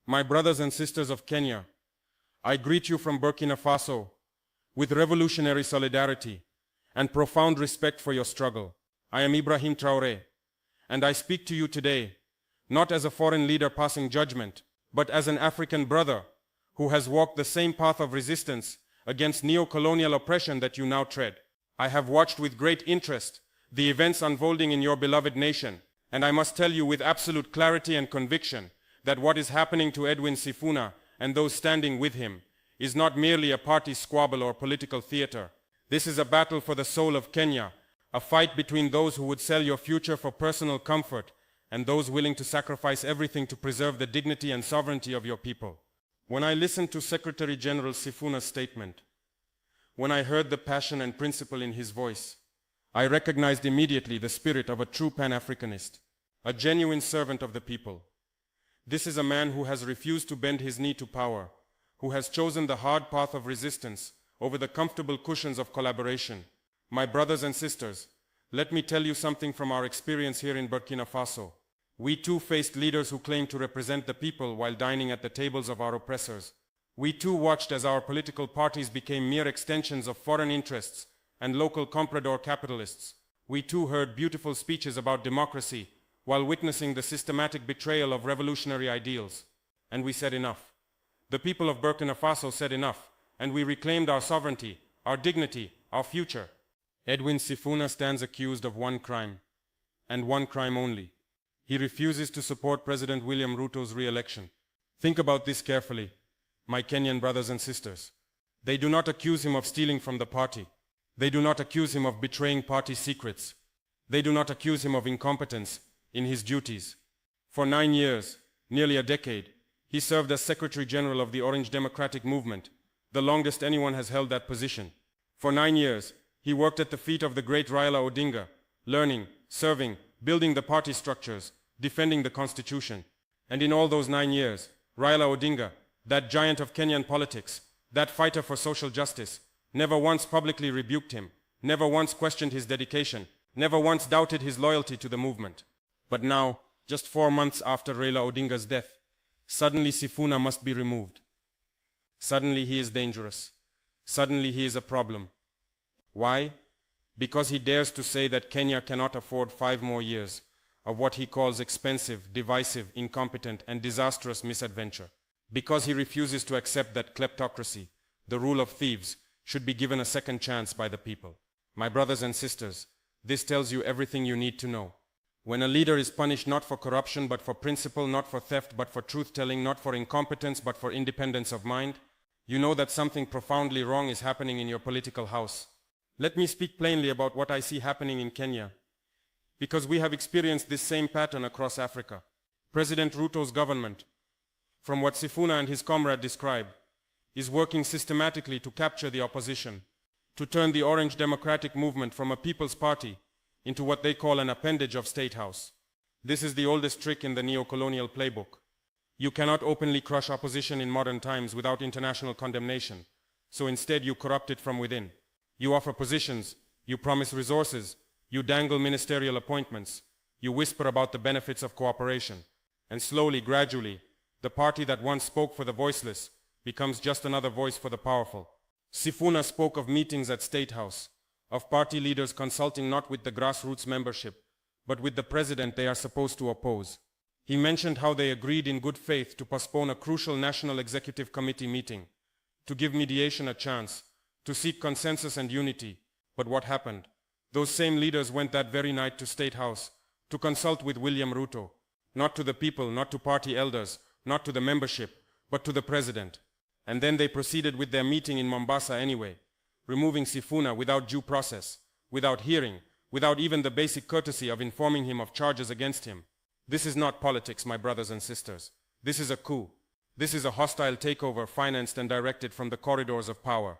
My brothers and sisters of Kenya, I greet you from Burkina Faso with revolutionary solidarity and profound respect for your struggle. I am Ibrahim Traore, and I speak to you today not as a foreign leader passing judgment, but as an African brother who has walked the same path of resistance against neo-colonial oppression that you now tread. I have watched with great interest the events unfolding in your beloved nation, and I must tell you with absolute clarity and conviction that what is happening to Edwin Sifuna and those standing with him is not merely a party squabble or political theater. This is a battle for the soul of Kenya, a fight between those who would sell your future for personal comfort and those willing to sacrifice everything to preserve the dignity and sovereignty of your people. When I listened to Secretary General Sifuna's statement, when I heard the passion and principle in his voice, I recognized immediately the spirit of a true Pan-Africanist, a genuine servant of the people. This is a man who has refused to bend his knee to power, who has chosen the hard path of resistance over the comfortable cushions of collaboration. My brothers and sisters, let me tell you something from our experience here in Burkina Faso. We too faced leaders who claimed to represent the people while dining at the tables of our oppressors. We too watched as our political parties became mere extensions of foreign interests and local comprador capitalists. We too heard beautiful speeches about democracy while witnessing the systematic betrayal of revolutionary ideals. And we said enough. The people of Burkina Faso said enough, and we reclaimed our sovereignty, our dignity, our future. Edwin Sifuna stands accused of one crime, and one crime only. He refuses to support President William Ruto's re-election. Think about this carefully, my Kenyan brothers and sisters. They do not accuse him of stealing from the party. They do not accuse him of betraying party secrets. They do not accuse him of incompetence in his duties. For 9 years, nearly a decade, he served as Secretary General of the Orange Democratic Movement, the longest anyone has held that position. For 9 years, he worked at the feet of the great Raila Odinga, learning, serving, building the party structures, defending the constitution. And in all those 9 years, Raila Odinga, that giant of Kenyan politics, that fighter for social justice, never once publicly rebuked him, never once questioned his dedication, never once doubted his loyalty to the movement. But now, just 4 months after Raila Odinga's death, suddenly Sifuna must be removed. Suddenly he is dangerous. Suddenly he is a problem. Why? Because he dares to say that Kenya cannot afford 5 more years of what he calls expensive, divisive, incompetent, and disastrous misadventure. Because he refuses to accept that kleptocracy, the rule of thieves, should be given a second chance by the people. My brothers and sisters, this tells you everything you need to know. When a leader is punished not for corruption but for principle, not for theft but for truth-telling, not for incompetence but for independence of mind, you know that something profoundly wrong is happening in your political house. Let me speak plainly about what I see happening in Kenya, because we have experienced this same pattern across Africa. President Ruto's government, from what Sifuna and his comrade describe, is working systematically to capture the opposition, to turn the Orange Democratic Movement from a people's party into what they call an appendage of State House. This is the oldest trick in the neo-colonial playbook. You cannot openly crush opposition in modern times without international condemnation, so instead you corrupt it from within. You offer positions, you promise resources, you dangle ministerial appointments, you whisper about the benefits of cooperation, and slowly, gradually, the party that once spoke for the voiceless becomes just another voice for the powerful. Sifuna spoke of meetings at State House, of party leaders consulting not with the grassroots membership, but with the president they are supposed to oppose. He mentioned how they agreed in good faith to postpone a crucial National Executive Committee meeting, to give mediation a chance, to seek consensus and unity. But what happened? Those same leaders went that very night to State House to consult with William Ruto, not to the people, not to party elders, not to the membership, but to the president. And then they proceeded with their meeting in Mombasa anyway, removing Sifuna without due process, without hearing, without even the basic courtesy of informing him of charges against him. This is not politics, my brothers and sisters. This is a coup. This is a hostile takeover financed and directed from the corridors of power.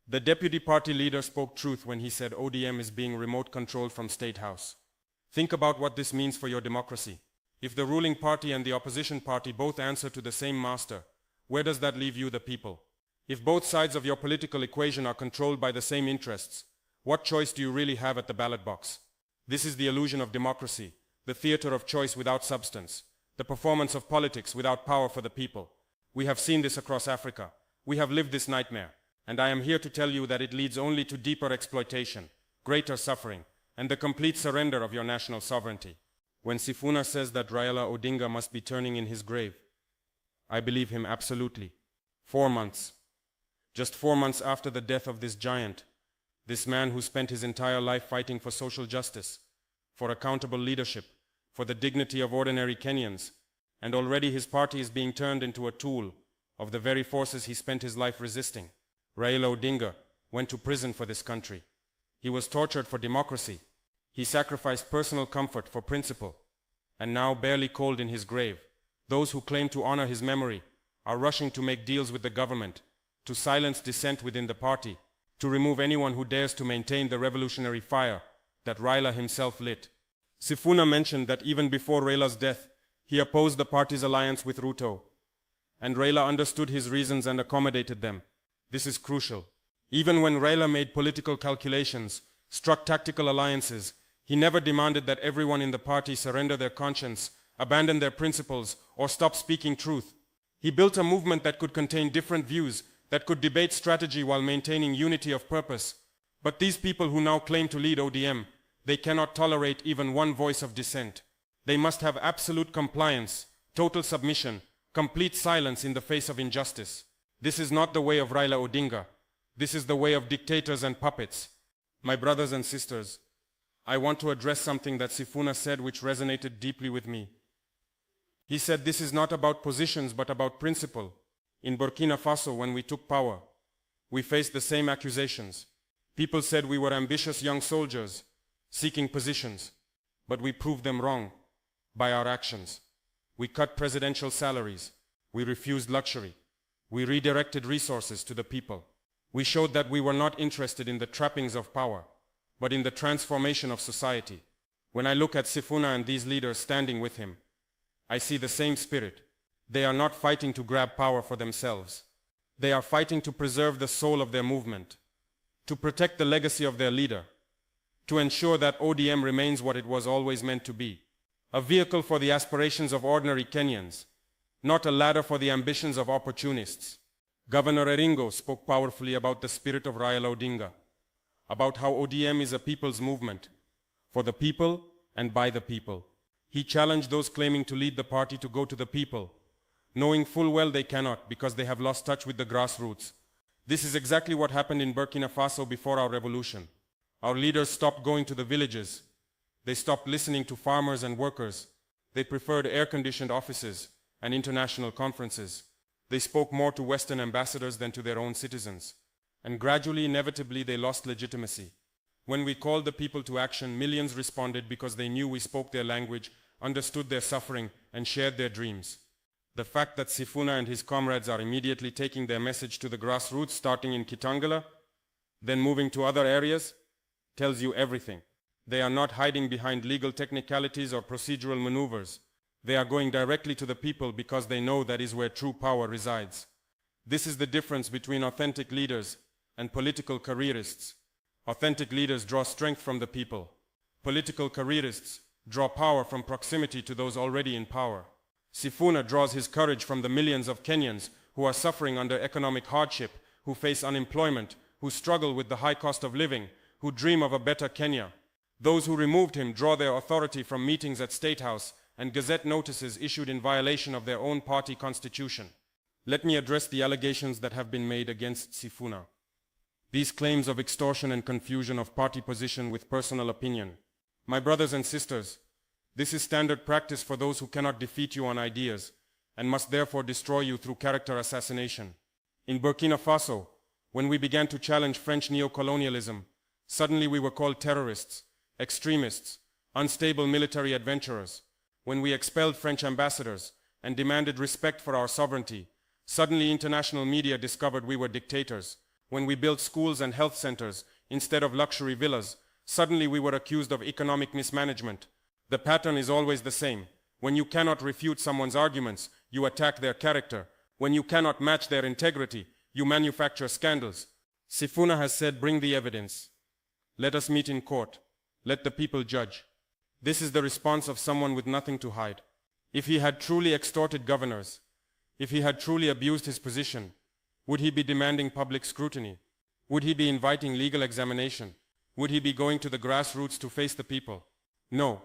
The deputy party leader spoke truth when he said ODM is being remote controlled from State House. Think about what this means for your democracy. If the ruling party and the opposition party both answer to the same master, where does that leave you, the people? If both sides of your political equation are controlled by the same interests, what choice do you really have at the ballot box? This is the illusion of democracy, the theater of choice without substance, the performance of politics without power for the people. We have seen this across Africa. We have lived this nightmare, and I am here to tell you that it leads only to deeper exploitation, greater suffering, and the complete surrender of your national sovereignty. When Sifuna says that Raila Odinga must be turning in his grave, I believe him absolutely. 4 months. Just 4 months after the death of this giant, this man who spent his entire life fighting for social justice, for accountable leadership, for the dignity of ordinary Kenyans, and already his party is being turned into a tool of the very forces he spent his life resisting. Raila Odinga went to prison for this country. He was tortured for democracy. He sacrificed personal comfort for principle, and now barely cold in his grave, those who claim to honor his memory are rushing to make deals with the government, to silence dissent within the party, to remove anyone who dares to maintain the revolutionary fire that Raila himself lit. Sifuna mentioned that even before Raila's death, he opposed the party's alliance with Ruto, and Raila understood his reasons and accommodated them. This is crucial. Even when Raila made political calculations, struck tactical alliances, he never demanded that everyone in the party surrender their conscience, abandon their principles, or stop speaking truth. He built a movement that could contain different views, that could debate strategy while maintaining unity of purpose. But these people who now claim to lead ODM, they cannot tolerate even one voice of dissent. They must have absolute compliance, total submission, complete silence in the face of injustice. This is not the way of Raila Odinga. This is the way of dictators and puppets. My brothers and sisters, I want to address something that Sifuna said which resonated deeply with me. He said this is not about positions but about principle. In Burkina Faso, when we took power, we faced the same accusations. People said we were ambitious young soldiers seeking positions, but we proved them wrong by our actions. We cut presidential salaries. We refused luxury. We redirected resources to the people. We showed that we were not interested in the trappings of power, but in the transformation of society. When I look at Sifuna and these leaders standing with him, I see the same spirit. They are not fighting to grab power for themselves. They are fighting to preserve the soul of their movement, to protect the legacy of their leader, to ensure that ODM remains what it was always meant to be, a vehicle for the aspirations of ordinary Kenyans, not a ladder for the ambitions of opportunists. Governor Eringo spoke powerfully about the spirit of Raila Odinga, about how ODM is a people's movement, for the people and by the people. He challenged those claiming to lead the party to go to the people, knowing full well they cannot because they have lost touch with the grassroots. This is exactly what happened in Burkina Faso before our revolution. Our leaders stopped going to the villages. They stopped listening to farmers and workers. They preferred air-conditioned offices and international conferences. They spoke more to Western ambassadors than to their own citizens. And gradually, inevitably, they lost legitimacy. When we called the people to action, millions responded because they knew we spoke their language, understood their suffering, and shared their dreams. The fact that Sifuna and his comrades are immediately taking their message to the grassroots, starting in Kitangala, then moving to other areas, tells you everything. They are not hiding behind legal technicalities or procedural maneuvers. They are going directly to the people because they know that is where true power resides. This is the difference between authentic leaders and political careerists. Authentic leaders draw strength from the people. Political careerists draw power from proximity to those already in power. Sifuna draws his courage from the millions of Kenyans who are suffering under economic hardship, who face unemployment, who struggle with the high cost of living, who dream of a better Kenya. Those who removed him draw their authority from meetings at State House and gazette notices issued in violation of their own party constitution. Let me address the allegations that have been made against Sifuna. These claims of extortion and confusion of party position with personal opinion. My brothers and sisters, this is standard practice for those who cannot defeat you on ideas and must therefore destroy you through character assassination. In Burkina Faso, when we began to challenge French neocolonialism, suddenly we were called terrorists, extremists, unstable military adventurers. When we expelled French ambassadors and demanded respect for our sovereignty, suddenly international media discovered we were dictators. When we built schools and health centers instead of luxury villas, suddenly we were accused of economic mismanagement. The pattern is always the same. When you cannot refute someone's arguments, you attack their character. When you cannot match their integrity, you manufacture scandals. Sifuna has said, bring the evidence. Let us meet in court. Let the people judge. This is the response of someone with nothing to hide. If he had truly extorted governors, if he had truly abused his position, would he be demanding public scrutiny? Would he be inviting legal examination? Would he be going to the grassroots to face the people? No.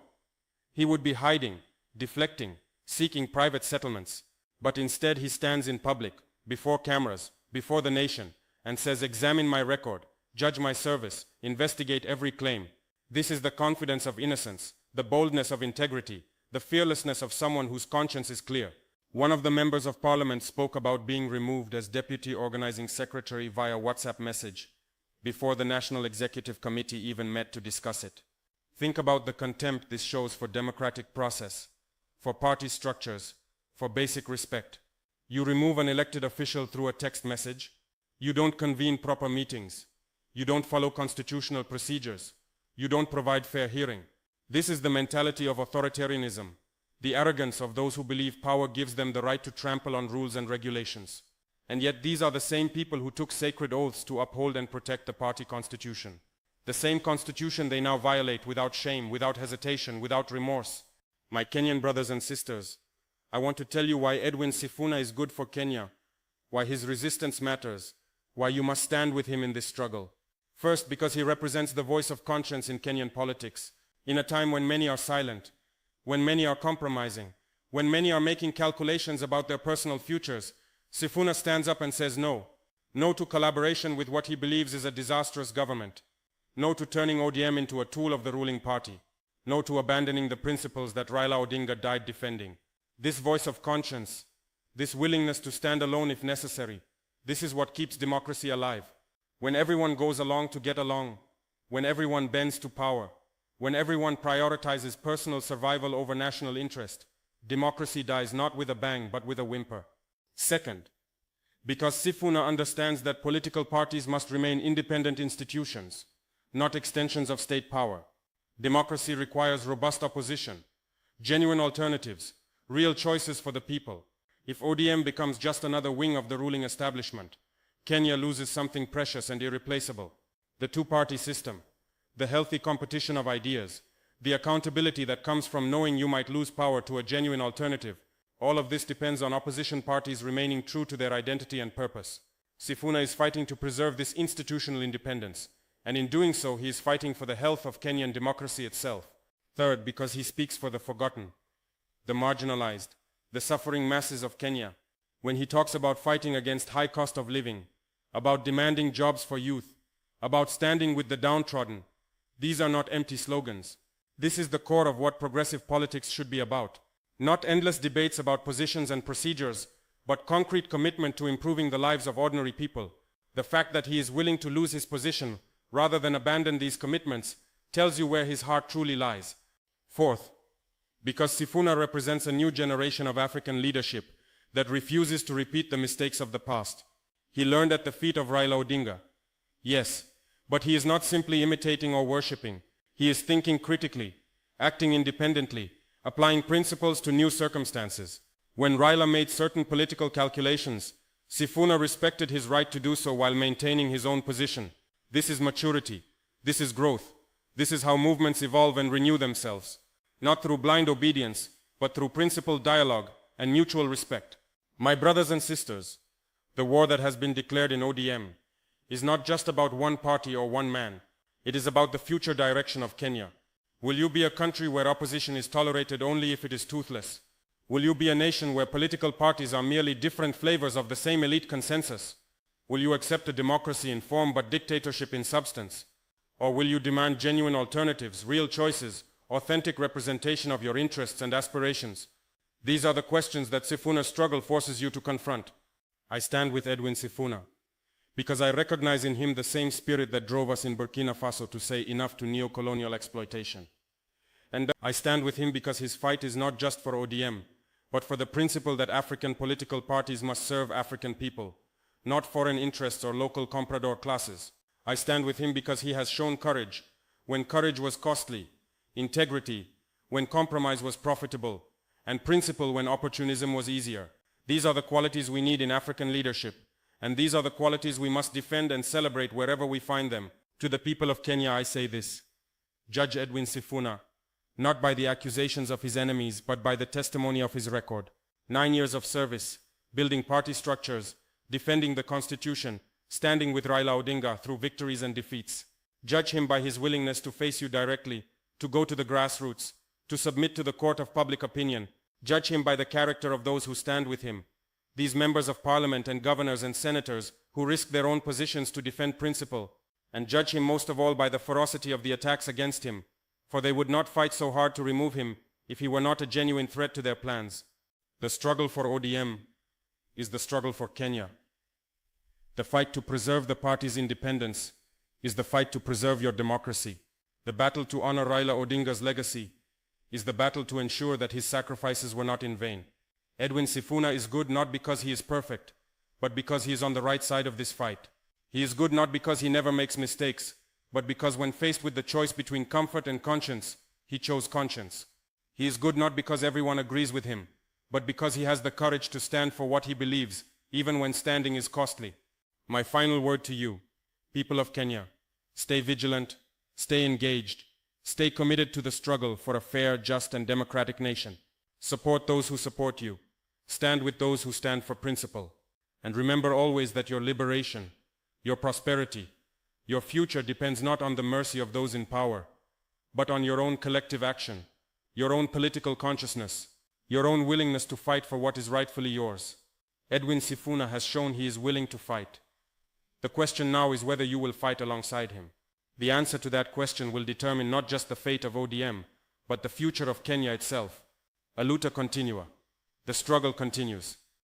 He would be hiding, deflecting, seeking private settlements. But instead he stands in public, before cameras, before the nation, and says, "Examine my record, judge my service, investigate every claim." This is the confidence of innocence, the boldness of integrity, the fearlessness of someone whose conscience is clear. One of the members of parliament spoke about being removed as deputy organizing secretary via WhatsApp message before the National Executive Committee even met to discuss it. Think about the contempt this shows for democratic process, for party structures, for basic respect. You remove an elected official through a text message. You don't convene proper meetings. You don't follow constitutional procedures. You don't provide fair hearing. This is the mentality of authoritarianism, the arrogance of those who believe power gives them the right to trample on rules and regulations. And yet these are the same people who took sacred oaths to uphold and protect the party constitution. The same constitution they now violate without shame, without hesitation, without remorse. My Kenyan brothers and sisters, I want to tell you why Edwin Sifuna is good for Kenya, why his resistance matters, why you must stand with him in this struggle. First, because he represents the voice of conscience in Kenyan politics, in a time when many are silent, when many are compromising, when many are making calculations about their personal futures. Sifuna stands up and says no. No to collaboration with what he believes is a disastrous government. No to turning ODM into a tool of the ruling party. No to abandoning the principles that Raila Odinga died defending. This voice of conscience, this willingness to stand alone if necessary, this is what keeps democracy alive. When everyone goes along to get along, when everyone bends to power, when everyone prioritizes personal survival over national interest, democracy dies not with a bang but with a whimper. Second, because Sifuna understands that political parties must remain independent institutions, not extensions of state power. Democracy requires robust opposition, genuine alternatives, real choices for the people. If ODM becomes just another wing of the ruling establishment, Kenya loses something precious and irreplaceable. The two-party system, the healthy competition of ideas, the accountability that comes from knowing you might lose power to a genuine alternative, all of this depends on opposition parties remaining true to their identity and purpose. Sifuna is fighting to preserve this institutional independence, and in doing so he is fighting for the health of Kenyan democracy itself. Third, because he speaks for the forgotten, the marginalized, the suffering masses of Kenya. When he talks about fighting against high cost of living, about demanding jobs for youth, about standing with the downtrodden, these are not empty slogans. This is the core of what progressive politics should be about. Not endless debates about positions and procedures, but concrete commitment to improving the lives of ordinary people. The fact that he is willing to lose his position rather than abandon these commitments tells you where his heart truly lies. Fourth, because Sifuna represents a new generation of African leadership that refuses to repeat the mistakes of the past. He learned at the feet of Raila Odinga. Yes, but he is not simply imitating or worshipping. He is thinking critically, acting independently, applying principles to new circumstances. When Raila made certain political calculations, Sifuna respected his right to do so while maintaining his own position. This is maturity. This is growth. This is how movements evolve and renew themselves. Not through blind obedience, but through principled dialogue and mutual respect. My brothers and sisters, the war that has been declared in ODM is not just about one party or one man. It is about the future direction of Kenya. Will you be a country where opposition is tolerated only if it is toothless? Will you be a nation where political parties are merely different flavors of the same elite consensus? Will you accept a democracy in form but dictatorship in substance? Or will you demand genuine alternatives, real choices, authentic representation of your interests and aspirations? These are the questions that Sifuna's struggle forces you to confront. I stand with Edwin Sifuna because I recognize in him the same spirit that drove us in Burkina Faso to say enough to neo-colonial exploitation. And I stand with him because his fight is not just for ODM, but for the principle that African political parties must serve African people, not foreign interests or local comprador classes. I stand with him because he has shown courage when courage was costly, integrity when compromise was profitable, and principle when opportunism was easier. These are the qualities we need in African leadership, and these are the qualities we must defend and celebrate wherever we find them. To the people of Kenya I say this: Judge Edwin Sifuna, not by the accusations of his enemies, but by the testimony of his record. 9 years of service, building party structures, defending the constitution, standing with Raila Odinga through victories and defeats. Judge him by his willingness to face you directly, to go to the grassroots, to submit to the court of public opinion. Judge him by the character of those who stand with him. These members of parliament and governors and senators who risk their own positions to defend principle. And judge him most of all by the ferocity of the attacks against him, for they would not fight so hard to remove him if he were not a genuine threat to their plans. The struggle for ODM is the struggle for Kenya. The fight to preserve the party's independence is the fight to preserve your democracy. The battle to honor Raila Odinga's legacy is the battle to ensure that his sacrifices were not in vain. Edwin Sifuna is good not because he is perfect, but because he is on the right side of this fight. He is good not because he never makes mistakes, but because when faced with the choice between comfort and conscience, he chose conscience. He is good not because everyone agrees with him, but because he has the courage to stand for what he believes, even when standing is costly. My final word to you, people of Kenya, stay vigilant, stay engaged, stay committed to the struggle for a fair, just, and democratic nation. Support those who support you. Stand with those who stand for principle. And remember always that your liberation, your prosperity, your future depends not on the mercy of those in power, but on your own collective action, your own political consciousness, your own willingness to fight for what is rightfully yours. Edwin Sifuna has shown he is willing to fight. The question now is whether you will fight alongside him. The answer to that question will determine not just the fate of ODM, but the future of Kenya itself. A luta continua. The struggle continues.